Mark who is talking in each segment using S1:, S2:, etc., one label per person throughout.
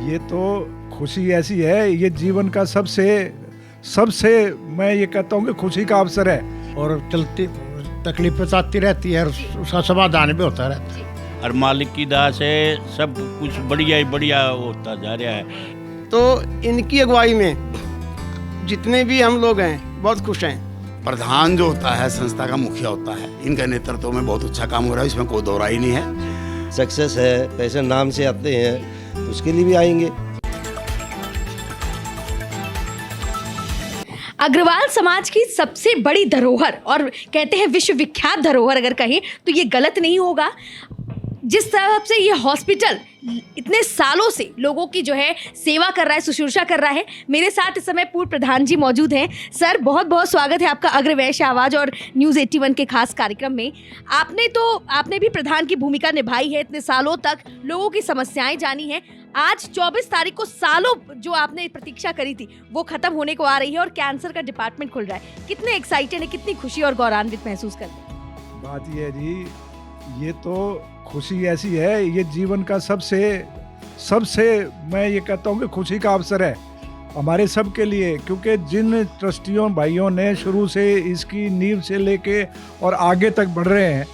S1: ये तो खुशी ऐसी है, ये जीवन का सबसे सबसे मैं ये कहता हूँ कि खुशी का अवसर है।
S2: और चलती तकलीफ आती रहती है और उसका समाधान भी होता रहता है।
S3: और मालिक की दया से सब कुछ बढ़िया ही बढ़िया होता जा रहा है।
S4: तो इनकी अगुवाई में जितने भी हम लोग हैं बहुत खुश हैं।
S5: प्रधान जो होता है संस्था का मुखिया होता है, इनके नेतृत्व में बहुत अच्छा काम हो रहा है, इसमें कोई दो राय नहीं है।
S6: सक्सेस है, पैसे नाम से आते हैं, उसके लिए भी आएंगे।
S7: अग्रवाल समाज की सबसे बड़ी धरोहर, और कहते हैं विश्व विख्यात धरोहर अगर कहें तो ये गलत नहीं होगा। जिस तरह से ये हॉस्पिटल इतने सालों से लोगों की जो है सेवा कर रहा है, शुश्रूषा कर रहा है। मेरे साथ इस समय पूर्व प्रधान जी मौजूद हैं। सर, बहुत बहुत स्वागत है आपका अग्रवैश्य आवाज़ और न्यूज़ 81 के खास कार्यक्रम में। आपने भी प्रधान की भूमिका निभाई है, इतने सालों तक लोगों की समस्याएं जानी हैं। आज 24 तारीख को सालों जो आपने प्रतीक्षा करी थी वो खत्म होने को आ रही है और कैंसर का डिपार्टमेंट खुल रहा है। कितने एक्साइटेड है, कितनी खुशी और गौरवान्वित महसूस करते हैं?
S1: बात ये है जी, ये तो खुशी ऐसी है, ये जीवन का सबसे मैं ये कहता हूँ कि खुशी का अवसर है हमारे सब के लिए। क्योंकि जिन ट्रस्टियों भाइयों ने शुरू से इसकी नींव से लेके और आगे तक बढ़ रहे हैं,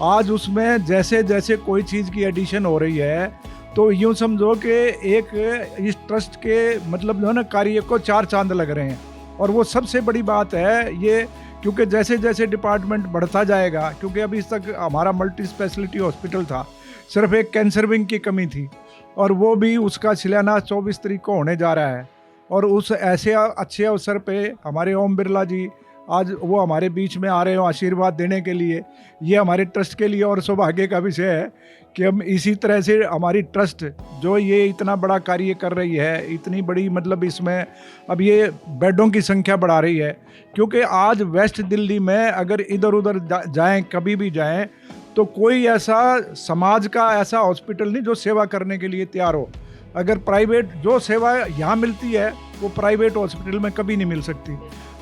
S1: आज उसमें जैसे जैसे कोई चीज़ की एडिशन हो रही है तो यूँ समझो कि एक इस ट्रस्ट के मतलब जो है ना कार्य को 4 चांद लग रहे हैं। और वो सबसे बड़ी बात है ये, क्योंकि जैसे जैसे डिपार्टमेंट बढ़ता जाएगा, क्योंकि अभी तक हमारा मल्टी स्पेशलिटी हॉस्पिटल था, सिर्फ एक कैंसर विंग की कमी थी और वो भी उसका शिलान्यास 24 तारीख को होने जा रहा है। और उस ऐसे अच्छे अवसर पे हमारे ओम बिरला जी आज वो हमारे बीच में आ रहे हो आशीर्वाद देने के लिए। ये हमारे ट्रस्ट के लिए और सौभाग्य का विषय है कि हम इसी तरह से हमारी ट्रस्ट जो ये इतना बड़ा कार्य कर रही है, इतनी बड़ी मतलब इसमें अब ये बेडों की संख्या बढ़ा रही है। क्योंकि आज वेस्ट दिल्ली में अगर इधर उधर जाएं, कभी भी जाएं, तो कोई ऐसा समाज का ऐसा हॉस्पिटल नहीं जो सेवा करने के लिए तैयार हो। अगर प्राइवेट जो सेवा यहाँ मिलती है वो प्राइवेट हॉस्पिटल में कभी नहीं मिल सकती।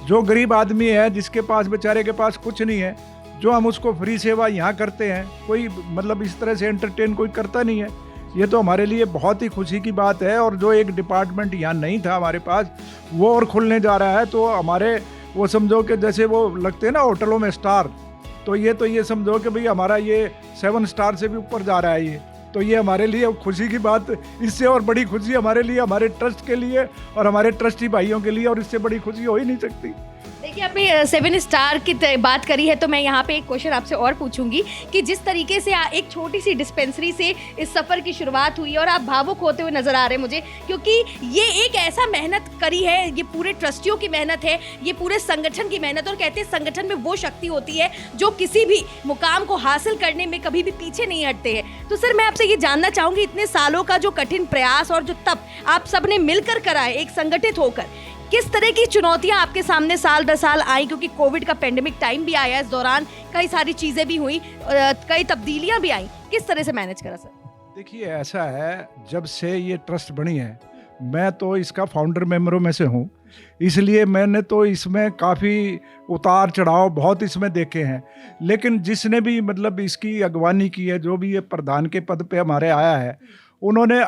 S1: जो गरीब आदमी है, जिसके पास बेचारे के पास कुछ नहीं है, जो हम उसको फ्री सेवा यहाँ करते हैं, कोई मतलब इस तरह से एंटरटेन कोई करता नहीं है। ये तो हमारे लिए बहुत ही खुशी की बात है। और जो एक डिपार्टमेंट यहाँ नहीं था हमारे पास, वो और खुलने जा रहा है। तो हमारे वो समझो कि जैसे वो लगते हैं ना होटलों में स्टार, तो ये समझो कि भाई हमारा ये 7 स्टार से भी ऊपर जा रहा है ये। तो ये हमारे लिए खुशी की बात, इससे और बड़ी खुशी हमारे लिए, हमारे ट्रस्ट के लिए और हमारे ट्रस्टी भाइयों के लिए, और इससे बड़ी खुशी हो ही नहीं सकती।
S7: देखिए, आपने 7 स्टार की बात करी है तो मैं यहाँ पे एक क्वेश्चन आपसे और पूछूंगी कि जिस तरीके से एक छोटी सी डिस्पेंसरी से इस सफ़र की शुरुआत हुई और आप भावुक होते हुए नज़र आ रहे हैं मुझे, क्योंकि ये एक ऐसा मेहनत करी है, ये पूरे ट्रस्टियों की मेहनत है, ये पूरे संगठन की मेहनत। और कहते हैं संगठन में वो शक्ति होती है जो किसी भी मुकाम को हासिल करने में कभी भी पीछे नहीं हटते हैं। तो सर, मैं आपसे ये जानना चाहूँगी, इतने सालों का जो कठिन प्रयास और जो तप आप सब ने मिलकर करा है एक संगठित होकर, किस तरह की चुनौतियां आपके सामने साल दर साल आई? क्योंकि कोविड का पेंडेमिक टाइम भी आया, इस दौरान कई सारी चीज़ें भी हुई, कई तब्दीलियां भी आई, किस तरह से मैनेज करा सर?
S1: देखिए, ऐसा है, जब से ये ट्रस्ट बनी है, मैं तो इसका फाउंडर मेंबरों में से हूँ, इसलिए मैंने तो इसमें काफ़ी उतार चढ़ाव बहुत इसमें देखे हैं। लेकिन जिसने भी मतलब इसकी अगवानी की है, जो भी ये प्रधान के पद पे हमारे आया है, उन्होंने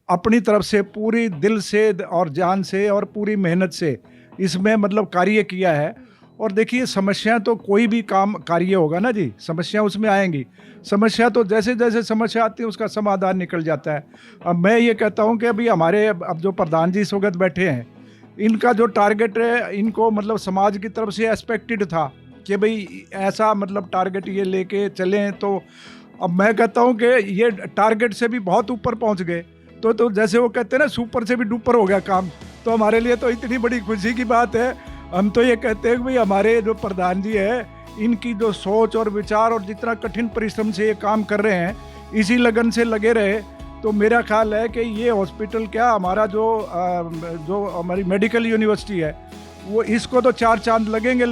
S1: अपनी तरफ से पूरी दिल से और जान से और पूरी मेहनत से इसमें मतलब कार्य किया है। और देखिए, समस्या तो कोई भी काम कार्य होगा ना जी, समस्या उसमें आएंगी। समस्या तो जैसे जैसे समस्या आती है उसका समाधान निकल जाता है। अब मैं ये कहता हूँ कि अभी हमारे अब जो प्रधान जी इस वक्त बैठे हैं, इनका जो टारगेट है, इनको मतलब समाज की तरफ से एक्सपेक्टेड था कि भाई ऐसा मतलब टारगेट ये लेके चलें। तो अब मैं कहता हूँ कि ये टारगेट से भी बहुत ऊपर पहुँच गए। तो जैसे वो कहते हैं ना, सुपर से भी डुपर हो गया काम। तो हमारे लिए तो इतनी बड़ी खुशी की बात है। हम तो ये कहते हैं कि भाई हमारे जो प्रधान जी है, इनकी जो सोच और विचार और जितना कठिन परिश्रम से ये काम कर रहे हैं, इसी लगन से लगे रहे, तो मेरा ख्याल है कि ये हॉस्पिटल क्या, हमारा जो हमारी मेडिकल यूनिवर्सिटी है, वो इसको तो 4 चांद लगेंगे,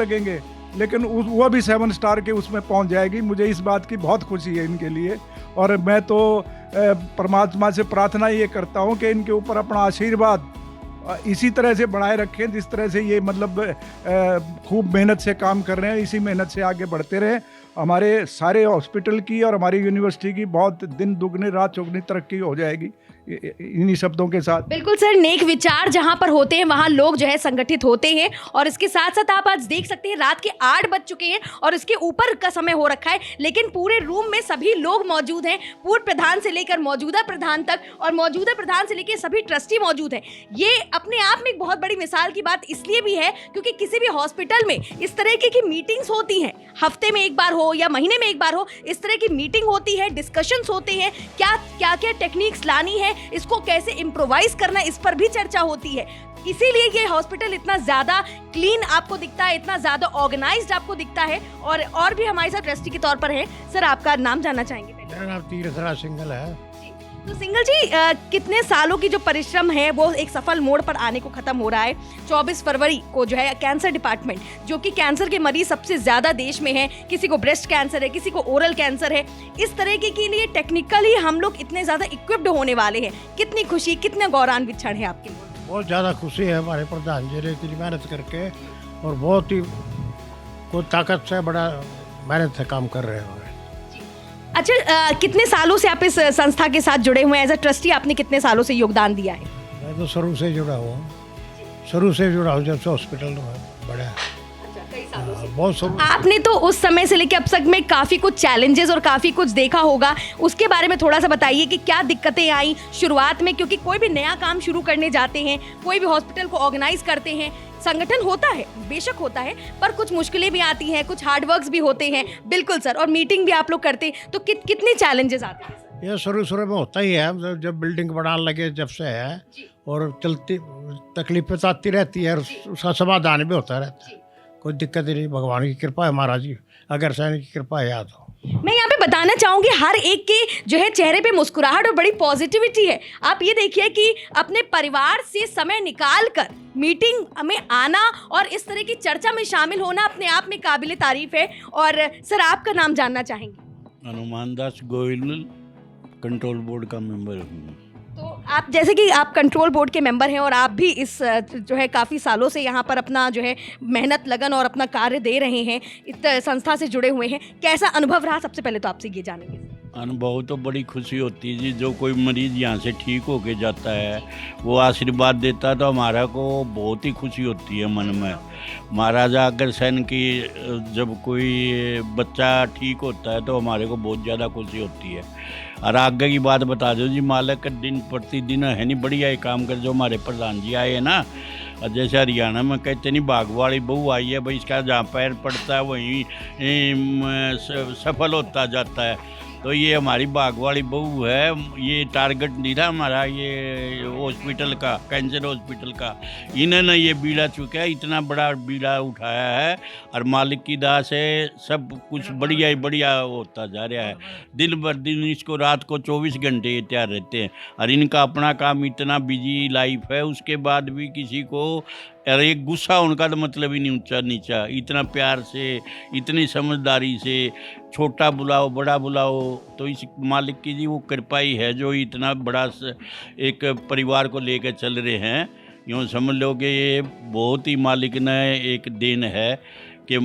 S1: लेकिन वो भी 7 स्टार के उसमें पहुंच जाएगी। मुझे इस बात की बहुत खुशी है इनके लिए। और मैं तो परमात्मा से प्रार्थना ये करता हूं कि इनके ऊपर अपना आशीर्वाद इसी तरह से बनाए रखें, जिस तरह से ये मतलब खूब मेहनत से काम कर रहे हैं, इसी मेहनत से आगे बढ़ते रहें। हमारे सारे हॉस्पिटल की और हमारी यूनिवर्सिटी की बहुत दिन दुगनी रात चौगनी तरक्की हो जाएगी, इन्हीं शब्दों के साथ।
S7: बिल्कुल सर, नेक विचार जहां पर होते हैं वहां लोग जो है संगठित होते हैं। और इसके साथ साथ आप आज देख सकते हैं रात के 8 बज चुके हैं और इसके ऊपर का समय हो रखा है, लेकिन पूरे रूम में सभी लोग मौजूद हैं, पूर्व प्रधान से लेकर मौजूदा प्रधान तक, और मौजूदा प्रधान से लेकर सभी ट्रस्टी मौजूद हैं। ये अपने आप में एक बहुत बड़ी मिसाल की बात इसलिए भी है क्योंकि किसी भी हॉस्पिटल में इस तरह की मीटिंग्स होती हैं, हफ्ते में एक बार हो या महीने में एक बार हो, इस तरह की मीटिंग होती है, डिस्कशंस होते हैं, क्या टेक्निक्स लानी है, इसको कैसे इम्प्रोवाइज करना, इस पर भी चर्चा होती है। इसीलिए ये हॉस्पिटल इतना ज्यादा क्लीन आपको दिखता है, इतना ज्यादा ऑर्गेनाइज्ड आपको दिखता है। और भी हमारे साथ ट्रस्टी के तौर पर है। सर, आपका नाम जानना चाहेंगे पहले?
S2: मेरा नाम तीर्थराज सिंघल है।
S7: तो सिंघल जी, कितने सालों की जो परिश्रम है वो एक सफल मोड़ पर आने को खत्म हो रहा है। 24 फरवरी को जो है कैंसर डिपार्टमेंट, जो कि कैंसर के मरीज सबसे ज्यादा देश में है, किसी को ब्रेस्ट कैंसर है, किसी को ओरल कैंसर है, इस तरह के लिए टेक्निकली हम लोग इतने ज्यादा इक्विप्ड होने वाले हैं। कितनी खुशी, कितने गौरवान्वित क्षण है आपके लिए?
S2: बहुत ज़्यादा खुशी है हमारे प्रधान जी ने इतनी मेहनत करके, और बहुत ही कोई ताकत से बड़ा मेहनत से काम कर रहे हैं।
S7: अच्छा, कितने सालों से आप इस संस्था के साथ जुड़े हुए हैं? एज अ ट्रस्टी आपने कितने सालों से योगदान दिया है?
S2: मैं तो शुरू से जुड़ा हूँ, जब से हॉस्पिटल में बड़ा बहुत शुरू।
S7: आपने तो उस समय से लेकर अब तक में काफ़ी कुछ चैलेंजेस और काफ़ी कुछ देखा होगा, उसके बारे में थोड़ा सा बताइए कि क्या दिक्कतें आई शुरुआत में? क्योंकि कोई भी नया काम शुरू करने जाते हैं, कोई भी हॉस्पिटल को ऑर्गेनाइज करते हैं, संगठन होता है, बेशक होता है, पर कुछ मुश्किलें भी आती हैं, कुछ हार्डवर्क्स भी होते हैं। बिल्कुल सर, और मीटिंग भी आप लोग करते हैं, तो कितने चैलेंजेस आते हैं?
S2: ये शुरू में होता ही है, जब बिल्डिंग बनाने लगे जब से है, और चलती तकलीफें तो आती रहती है, और उसका समाधान भी होता रहता है। कोई दिक्कत ही नहीं, भगवान की कृपा है, महाराज जी अगर सैन की कृपा है याद हो।
S7: मैं यहाँ पे बताना चाहूँगी, हर एक के जो है चेहरे पे मुस्कुराहट और बड़ी पॉजिटिविटी है। आप ये देखिए कि अपने परिवार से समय निकाल कर मीटिंग में आना और इस तरह की चर्चा में शामिल होना अपने आप में काबिले तारीफ है। और सर, आपका नाम जानना चाहेंगे?
S3: हनुमान दास गोयल, कंट्रोल बोर्ड का मेंबर हूँ।
S7: तो आप जैसे कि आप कंट्रोल बोर्ड के मेंबर हैं और आप भी इस जो है काफ़ी सालों से यहाँ पर अपना जो है मेहनत, लगन और अपना कार्य दे रहे हैं, इस संस्था से जुड़े हुए हैं, कैसा अनुभव रहा? सबसे पहले तो आपसे ये जानेंगे।
S3: अनुभव तो बड़ी खुशी होती है जी, जो कोई मरीज़ यहाँ से ठीक होके जाता है, वो आशीर्वाद देता है, तो हमारा को बहुत ही खुशी होती है मन में। महाराजा अग्रसेन की जब कोई बच्चा ठीक होता है तो हमारे को बहुत ज़्यादा खुशी होती है। और आगे की बात बता दो जी, मालिक दिन प्रतिदिन है नहीं बढ़िया ही काम कर, जो हमारे प्रधान जी आए हैं ना, और जैसे हरियाणा में कहते नहीं बाघ वाली बहू आई है भाई, इसका जहाँ पैर पड़ता है वहीं सफल होता जाता है। तो ये हमारी बाघ वाली बहू है, ये टारगेट नहीं था हमारा, ये हॉस्पिटल का, कैंसर हॉस्पिटल का, इन्होंने ये बीड़ा चुका है, इतना बड़ा बीड़ा उठाया है, और मालिक की दाह से सब कुछ बढ़िया ही बढ़िया होता जा रहा है। दिन भर दिन इसको रात को 24 घंटे ये तैयार रहते हैं, और इनका अपना काम इतना बिजी लाइफ है, उसके बाद भी किसी को अरे एक गुस्सा उनका तो मतलब ही नहीं ऊंचा नीचा, इतना प्यार से, इतनी समझदारी से, छोटा बुलाओ बड़ा बुलाओ, तो इस मालिक की जी वो कृपा ही है जो इतना बड़ा एक परिवार को लेकर चल रहे हैं। यूँ समझ लो कि ये बहुत ही मालिक ने एक देन है कि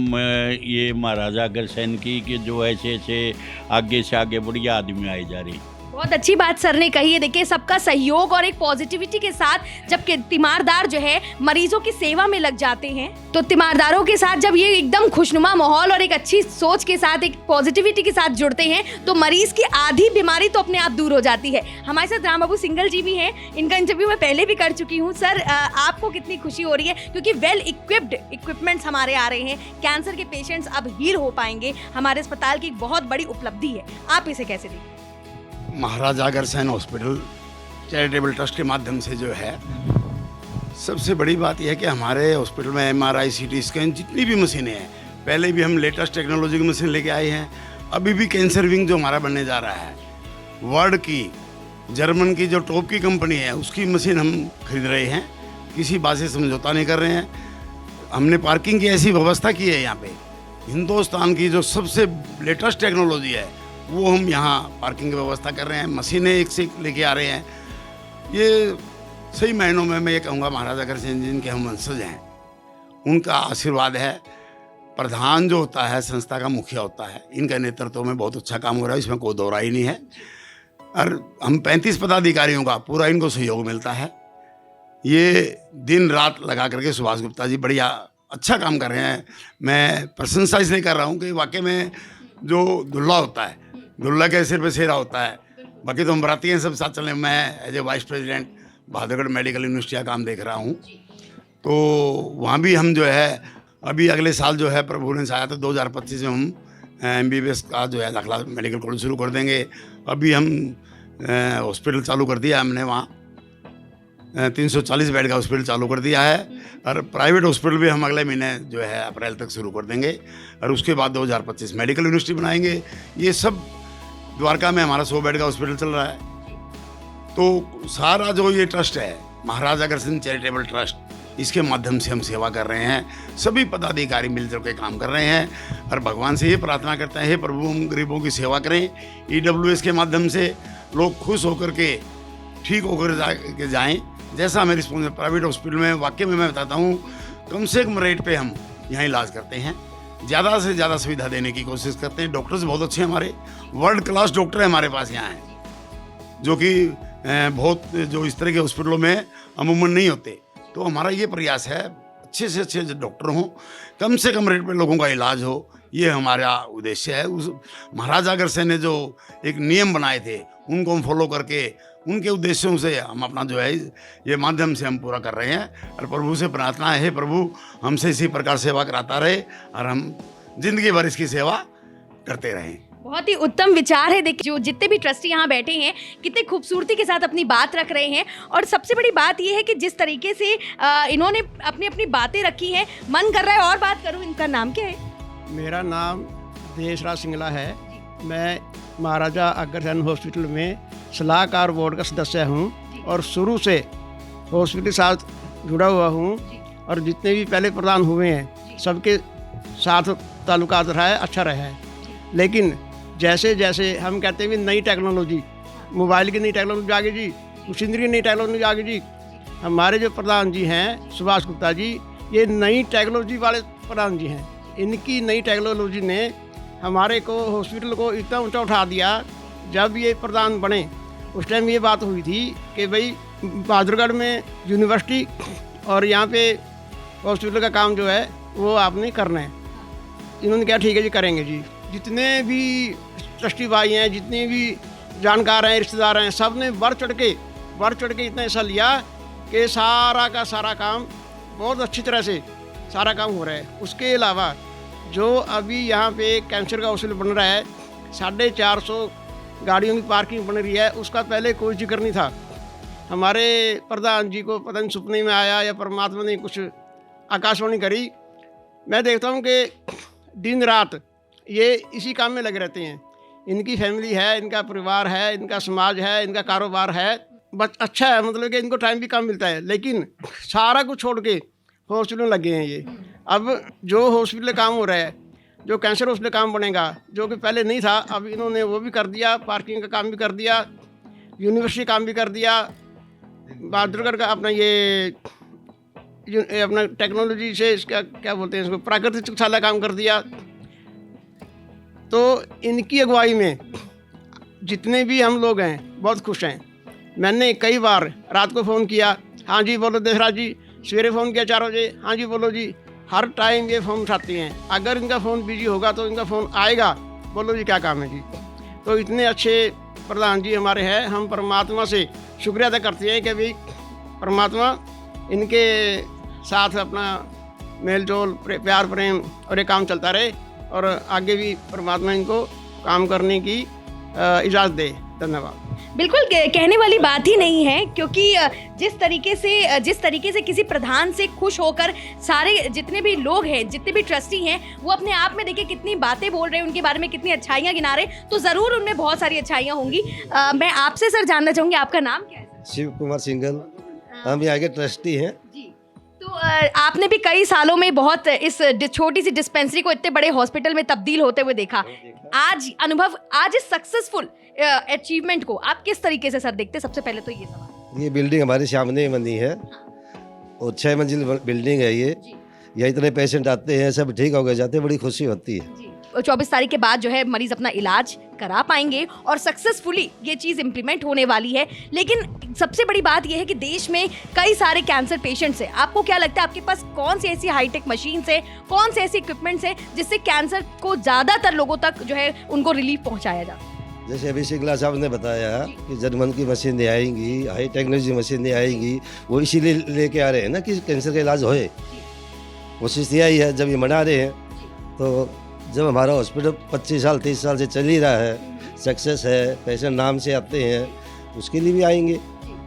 S3: ये महाराजा अग्रसेन की कि जो ऐसे ऐसे आगे से आगे बढ़िया आदमी आए जा रही।
S7: बहुत अच्छी बात सर ने कही है। देखिए, सबका सहयोग और एक पॉजिटिविटी के साथ जब के तीमारदार जो है मरीजों की सेवा में लग जाते हैं, तो तीमारदारों के साथ जब ये एकदम खुशनुमा माहौल और एक अच्छी सोच के साथ, एक पॉजिटिविटी के साथ जुड़ते हैं, तो मरीज की आधी बीमारी तो अपने आप दूर हो जाती है। हमारे साथ राम बाबू सिंघल जी भी हैं, इनका इंटरव्यू मैं पहले भी कर चुकी हूँ। सर, आपको कितनी खुशी हो रही है क्योंकि वेल इक्विप्ड इक्विपमेंट्स हमारे आ रहे हैं, कैंसर के पेशेंट्स अब हील हो पाएंगे, हमारे अस्पताल की एक बहुत बड़ी उपलब्धि है, आप इसे कैसे देखते हैं?
S5: Maharaja Agrasen hospital charitable trust के माध्यम से जो है, सबसे बड़ी बात यह है कि हमारे हॉस्पिटल में MRI, CT स्कैन जितनी भी मशीनें हैं, पहले भी हम लेटेस्ट टेक्नोलॉजी की मशीन लेके आए हैं, अभी भी कैंसर विंग जो हमारा बनने जा रहा है, वर्ल्ड की, जर्मन की जो टॉप की कंपनी है उसकी मशीन हम खरीद रहे हैं, किसी बात से समझौता नहीं कर रहे हैं। हमने पार्किंग की ऐसी व्यवस्था की है यहाँ पे, हिंदुस्तान की जो सबसे लेटेस्ट टेक्नोलॉजी है वो हम यहाँ पार्किंग की व्यवस्था कर रहे हैं, मशीनें एक से एक लेके आ रहे हैं। ये सही मायनों में मैं ये कहूँगा महाराजा अग्रसेन जिनके हम वंशज हैं, उनका आशीर्वाद है। प्रधान जो होता है संस्था का मुखिया होता है, इनका नेतृत्व में बहुत अच्छा काम हो रहा है, इसमें कोई दो राय नहीं है। और हम 35 पदाधिकारियों का पूरा इनको सहयोग मिलता है। ये दिन रात लगा करके सुभाष गुप्ता जी बढ़िया अच्छा काम कर रहे हैं। मैं प्रशंसा इसलिए कर रहा हूँ कि वाकई में जो दुल्हा होता है, दुल्हा के सिर पे सेरा होता है। बाकी तो हम बराती हैं सब साथ चले। मैं as a vice president Bahadurgarh medical university का काम देख रहा हूँ, तो वहाँ भी हम जो है अभी अगले साल जो है प्रभु ने चाहा तो 2025 में हम MBBS का जो है दाखिला मेडिकल कॉलेज शुरू कर देंगे। अभी हम हॉस्पिटल चालू कर दिया हमने, वहाँ 340 बेड का हॉस्पिटल चालू कर दिया है। और प्राइवेट हॉस्पिटल भी हम अगले महीने जो है अप्रैल तक शुरू कर देंगे। और उसके बाद 2025 मेडिकल यूनिवर्सिटी बनाएंगे। ये सब द्वारका में हमारा 100 बेड का हॉस्पिटल चल रहा है। तो सारा जो ये ट्रस्ट है महाराजा अग्रसेन चैरिटेबल ट्रस्ट, इसके माध्यम से हम सेवा कर रहे हैं। सभी पदाधिकारी मिलकर के काम कर रहे हैं और भगवान से ये प्रार्थना करते हैं, हे प्रभु हम गरीबों की सेवा करें। EWS के माध्यम से लोग खुश होकर के ठीक होकर जाएं। जैसा हमें रिस्पॉन्स प्राइवेट हॉस्पिटल में वाकई में मैं बताता हूँ, कम से कम रेट पे हम यहाँ इलाज करते हैं, ज़्यादा से ज़्यादा सुविधा देने की कोशिश करते हैं। डॉक्टर्स बहुत अच्छे हमारे, वर्ल्ड क्लास डॉक्टर हैं हमारे पास यहाँ हैं, जो कि बहुत जो इस तरह के हॉस्पिटलों में अमूमन नहीं होते। तो हमारा ये प्रयास है अच्छे से अच्छे डॉक्टर हों, कम से कम रेट पे लोगों का इलाज हो, ये हमारा उद्देश्य है। उस महाराजा अग्रसेन ने जो एक नियम बनाए थे उनको हम फॉलो करके उनके उद्देश्यों से हम अपना जो है ये माध्यम से हम पूरा कर रहे हैं। और प्रभु से प्रार्थना है, प्रभु हमसे इसी प्रकार सेवा कराता रहे और हम जिंदगी भर इसकी सेवा करते रहें।
S7: बहुत ही उत्तम विचार है। देखिए जो जितने भी ट्रस्टी यहाँ बैठे हैं कितने खूबसूरती के साथ अपनी बात रख रहे हैं। और सबसे बड़ी बात ये है कि जिस तरीके से इन्होंने अपनी अपनी बातें रखी हैं, मन कर रहा है और बात करूँ। इनका नाम क्या है?
S4: मेरा नाम देशराज सिंगला है। मैं महाराजा अग्रसेन हॉस्पिटल में सलाहकार बोर्ड का सदस्य हूँ और शुरू से हॉस्पिटल के साथ जुड़ा हुआ हूँ। और जितने भी पहले प्रदान हुए हैं सबके साथ ताल्लुकात रहा है, अच्छा रहा है। लेकिन जैसे जैसे हम कहते हैं कि नई टेक्नोलॉजी, मोबाइल की नई टेक्नोलॉजी आ गई जी, मशीनरी की नई टेक्नोलॉजी आ गई जी। हमारे जो प्रधान जी हैं सुभाष गुप्ता जी, ये नई टेक्नोलॉजी वाले प्रधान जी हैं। इनकी नई टेक्नोलॉजी ने हमारे को हॉस्पिटल को इतना ऊंचा उठा दिया। जब ये प्रधान बने उस टाइम ये बात हुई थी कि भाई बहादुरगढ़ में यूनिवर्सिटी और यहाँ पे हॉस्पिटल का काम जो है वो आपने करना है। इन्होंने कहा ठीक है जी करेंगे जी। जितने भी ट्रस्टी भाई हैं, जितने भी जानकार हैं, रिश्तेदार हैं, सब ने बढ़ चढ़ के इतना हिस्सा लिया कि सारा का सारा काम बहुत अच्छी तरह से सारा काम हो रहा है। उसके अलावा जो अभी यहाँ पे कैंसर का हॉस्पिटल बन रहा है, 450 गाड़ियों की पार्किंग बन रही है, उसका पहले कोई जिक्र नहीं था। हमारे प्रधान जी को पता नहीं सपने में आया या परमात्मा ने कुछ आकाशवाणी करी। मैं देखता हूँ कि दिन रात ये इसी काम में लगे रहते हैं। इनकी फैमिली है, इनका परिवार है, इनका समाज है, इनका कारोबार है, बस अच्छा है, मतलब कि इनको टाइम भी कम मिलता है। लेकिन सारा कुछ छोड़ के हॉस्पिटल में लगे हैं ये। अब जो हॉस्पिटल काम हो रहा है, जो कैंसर हॉस्पिटल काम बनेगा, जो कि पहले नहीं था, अब इन्होंने वो भी कर दिया, पार्किंग का काम भी कर दिया, यूनिवर्सिटी काम भी कर दिया, बहादुरगढ़ का अपना ये अपना टेक्नोलॉजी से इसका क्या बोलते हैं इसको, प्राकृतिक चिकित्सालय काम कर दिया। तो इनकी अगुवाई में जितने भी हम लोग हैं बहुत खुश हैं। मैंने कई बार रात को फ़ोन किया, हाँ जी बोलो देशराज जी, सवेरे फ़ोन किया 4 बजे, हाँ जी बोलो जी। हर टाइम ये फ़ोन उठाते हैं। अगर इनका फ़ोन बिजी होगा तो इनका फ़ोन आएगा, बोलो जी क्या काम है जी। तो इतने अच्छे प्रधान जी हमारे हैं। हम परमात्मा से शुक्रिया अदा करते हैं कि भाई परमात्मा इनके साथ अपना मेल जोल, प्यार प्रेम और ये काम चलता रहे और आगे भी परमात्मा इनको काम करने की इजाज़त दे। धन्यवाद।
S7: बिल्कुल कहने वाली बात ही नहीं है, क्योंकि जिस तरीके से किसी प्रधान से खुश होकर सारे जितने भी लोग हैं, जितने भी ट्रस्टी हैं, वो अपने आप में देखिए कितनी बातें बोल रहे हैं, उनके बारे में कितनी अच्छाइयाँ गिना रहे, तो ज़रूर उनमें बहुत सारी अच्छाइयाँ होंगी। मैं आपसे सर जानना चाहूँगी, आपका नाम क्या है?
S6: शिव कुमार सिंघल, हम यहाँ के ट्रस्टी हैं।
S7: तो आपने भी कई सालों में बहुत इस छोटी सी डिस्पेंसरी को इतने बड़े हॉस्पिटल में तब्दील होते हुए देखा। आज अनुभव, आज इस सक्सेसफुल अचीवमेंट को आप किस तरीके से सर देखते? सबसे पहले तो ये सवाल।
S6: ये बिल्डिंग हमारे सामने बनी है और 6 मंजिल बिल्डिंग है ये। यहाँ इतने पेशेंट आते हैं, सब ठीक हो गए जाते हैं, बड़ी खुशी होती है।
S7: 24 तारीख के बाद जो है मरीज अपना इलाज करा पाएंगे और सक्सेसफुली ये चीज़ इम्प्लीमेंट होने वाली है। लेकिन सबसे बड़ी बात यह है कि देश में कई सारे कैंसर पेशेंट्स हैं। आपको क्या लगता है आपके पास कौन सी ऐसी हाईटेक मशीन्स है, कौन से ऐसे इक्विपमेंट्स हैं जिससे कैंसर को ज़्यादातर लोगों तक जो है उनको रिलीफ पहुँचाया जाए?
S6: जैसे अभी सिंगला साहब ने बताया कि जर्मन की मशीनें आएंगी, हाई टेक्नोलॉजी मशीनें आएंगी, वो इसीलिए लेके आ रहे हैं ना कि कैंसर का इलाज होए। कोशिश यही है, जब ये मना रहे हैं तो जब हमारा हॉस्पिटल 25 साल 30 साल से चल ही रहा है, सक्सेस है, पेशेंट नाम से आते हैं, उसके लिए भी आएंगे,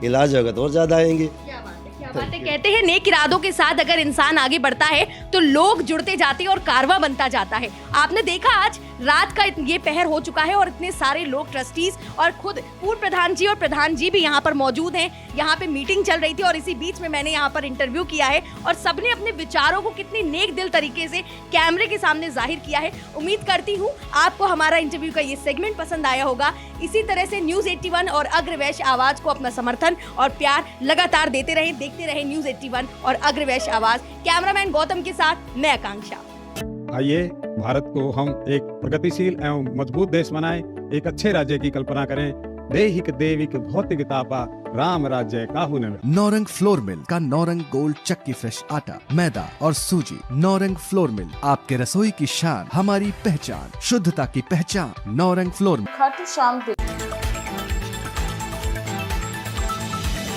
S6: इलाज होगा तो और ज़्यादा आएंगे।
S7: क्या बात है। कहते हैं नेक इरादों के साथ अगर इंसान आगे बढ़ता है तो लोग जुड़ते जाते हैं और कारवां बनता जाता है। आपने देखा आज रात का ये पहर हो चुका है और इतने सारे लोग, ट्रस्टीज और खुद पूर्व प्रधान जी और प्रधान जी भी यहाँ पर मौजूद हैं। यहाँ पे मीटिंग चल रही थी और इसी बीच में मैंने यहाँ पर इंटरव्यू किया है और सबने अपने विचारों को कितनी नेक दिल तरीके से कैमरे के सामने जाहिर किया है। उम्मीद करती हूँ आपको हमारा इंटरव्यू का ये सेगमेंट पसंद आया होगा। इसी तरह से न्यूज़ 81 और अग्रवैश्य आवाज को अपना समर्थन और प्यार लगातार देते रहे, देखते रहे न्यूज़ 81 और अग्रवैश्य आवाज। कैमरामैन गौतम के साथ मैं आकांक्षा।
S8: आइए भारत को हम एक प्रगतिशील एवं मजबूत देश बनाएं, एक अच्छे राज्य की कल्पना करें। दैहिक देविक भौतिकतापा राम राज्य काहू ने।
S9: नौरंग फ्लोर मिल का नौरंग गोल्ड चक्की फ्रेश आटा, मैदा और सूजी। नौरंग फ्लोर मिल, आपके रसोई की शान, हमारी पहचान, शुद्धता की पहचान। Naurang flour mill.
S10: खाटू श्याम